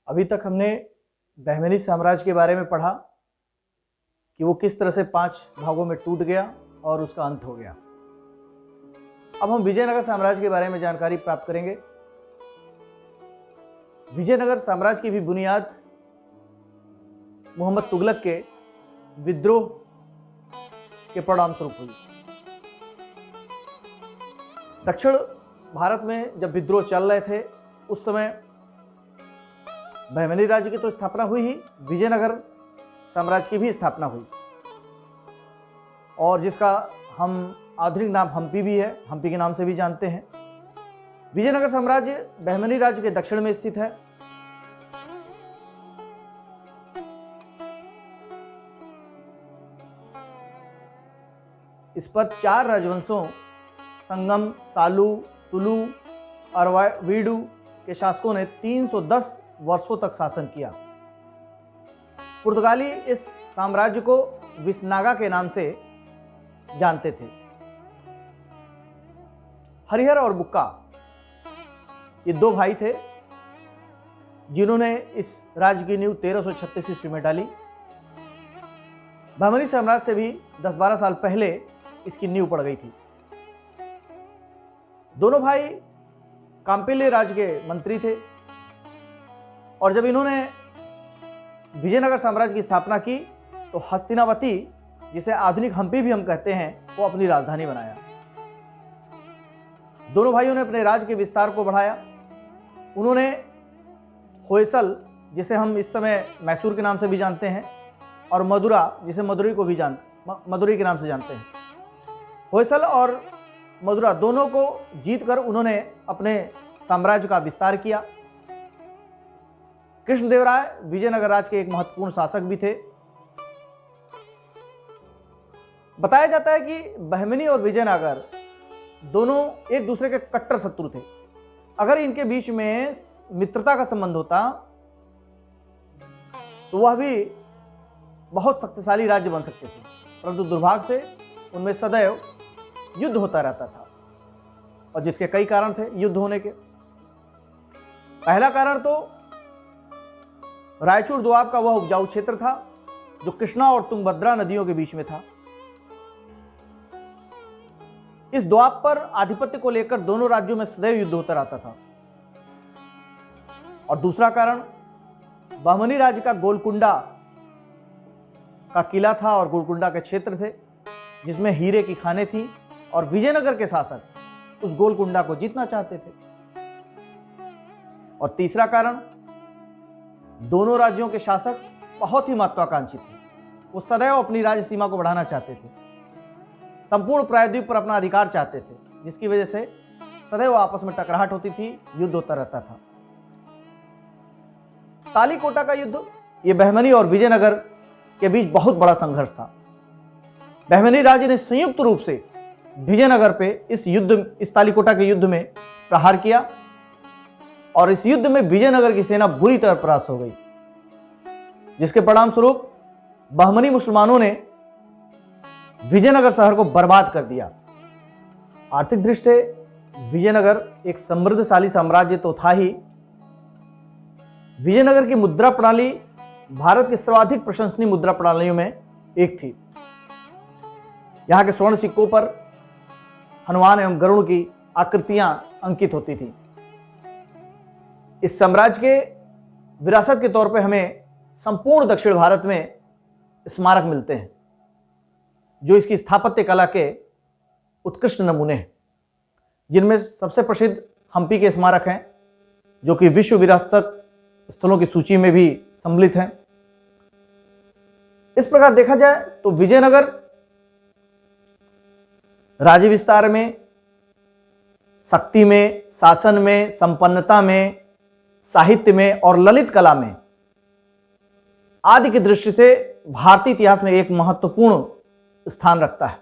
अभी तक हमने बहमनी साम्राज्य के बारे में पढ़ा कि वो किस तरह से 5 भागों में टूट गया और उसका अंत हो गया। अब हम विजयनगर साम्राज्य के बारे में जानकारी प्राप्त करेंगे। विजयनगर साम्राज्य की भी बुनियाद मोहम्मद तुगलक के विद्रोह के परिणाम स्वरूप हुई। दक्षिण भारत में जब विद्रोह चल रहे थे उस समय बहमनी राज्य की तो स्थापना हुई ही, विजयनगर साम्राज्य की भी स्थापना हुई और जिसका हम आधुनिक नाम हम्पी भी है, हम्पी के नाम से भी जानते हैं। विजयनगर साम्राज्य बहमनी राज्य के दक्षिण में स्थित है। इस पर 4 राजवंशों संगम, सालू, तुलु और वीडू के शासकों ने 310 वर्षों तक शासन किया। पुर्तगाली इस साम्राज्य को विसनागा के नाम से जानते थे। हरिहर और बुक्का ये 2 भाई थे जिन्होंने इस राज्य की नींव 1336 ईस्वी में डाली। बहमनी साम्राज्य से भी 10-12 साल पहले इसकी नींव पड़ गई थी। दोनों भाई कांपिल्य राज्य के मंत्री थे और जब इन्होंने विजयनगर साम्राज्य की स्थापना की तो हस्तिनावती, जिसे आधुनिक हम्पी भी हम कहते हैं, वो अपनी राजधानी बनाया। दोनों भाइयों ने अपने राज्य के विस्तार को बढ़ाया। उन्होंने होयसल, जिसे हम इस समय मैसूर के नाम से भी जानते हैं, और मदुरा, जिसे मदुरई के नाम से जानते हैं, होयसल और मदुरा दोनों को जीतकर उन्होंने अपने साम्राज्य का विस्तार किया। कृष्णदेवराय विजयनगर राज्य के एक महत्वपूर्ण शासक भी थे। बताया जाता है कि बहमनी और विजयनगर दोनों एक दूसरे के कट्टर शत्रु थे। अगर इनके बीच में मित्रता का संबंध होता तो वह भी बहुत शक्तिशाली राज्य बन सकते थे, परंतु दुर्भाग्य से उनमें सदैव युद्ध होता रहता था और जिसके कई कारण थे युद्ध होने के। पहला कारण तो रायचूर दोआब का वह उपजाऊ क्षेत्र था जो कृष्णा और तुंगभद्रा नदियों के बीच में था। इस दोआब पर आधिपत्य को लेकर दोनों राज्यों में सदैव युद्ध होता रहता था। और दूसरा कारण बहमनी राज्य का गोलकुंडा का किला था और गोलकुंडा के क्षेत्र थे जिसमें हीरे की खानें थी और विजयनगर के शासक उस गोलकुंडा को जीतना चाहते थे। और तीसरा कारण, दोनों राज्यों के शासक बहुत ही महत्वाकांक्षी थे। वो सदैव अपनी राज्य सीमा को बढ़ाना चाहते थे, संपूर्ण प्रायद्वीप पर अपना अधिकार चाहते थे, जिसकी वजह से सदैव आपस में टकराहट होती थी, युद्ध होता रहता था। तालीकोटा का युद्ध, ये बहमनी और विजयनगर के बीच बहुत बड़ा संघर्ष था। बहमनी राज्य ने संयुक्त रूप से विजयनगर पे इस तालीकोटा के युद्ध में प्रहार किया और इस युद्ध में विजयनगर की सेना बुरी तरह परास्त हो गई, जिसके परिणाम स्वरूप बहमनी मुसलमानों ने विजयनगर शहर को बर्बाद कर दिया। आर्थिक दृष्टि से विजयनगर एक समृद्धशाली साम्राज्य तो था ही, विजयनगर की मुद्रा प्रणाली भारत की सर्वाधिक प्रशंसनीय मुद्रा प्रणालियों में एक थी। यहां के स्वर्ण सिक्कों पर हनुमान एवं गरुड़ की आकृतियां अंकित होती थी। इस साम्राज्य के विरासत के तौर पर हमें संपूर्ण दक्षिण भारत में स्मारक मिलते हैं जो इसकी स्थापत्य कला के उत्कृष्ट नमूने हैं, जिनमें सबसे प्रसिद्ध हम्पी के स्मारक हैं जो कि विश्व विरासत स्थलों की सूची में भी सम्मिलित हैं। इस प्रकार देखा जाए तो विजयनगर राज्य विस्तार में, शक्ति में, शासन में, संपन्नता में, साहित्य में और ललित कला में आदि की दृष्टि से भारतीय इतिहास में एक महत्वपूर्ण स्थान रखता है।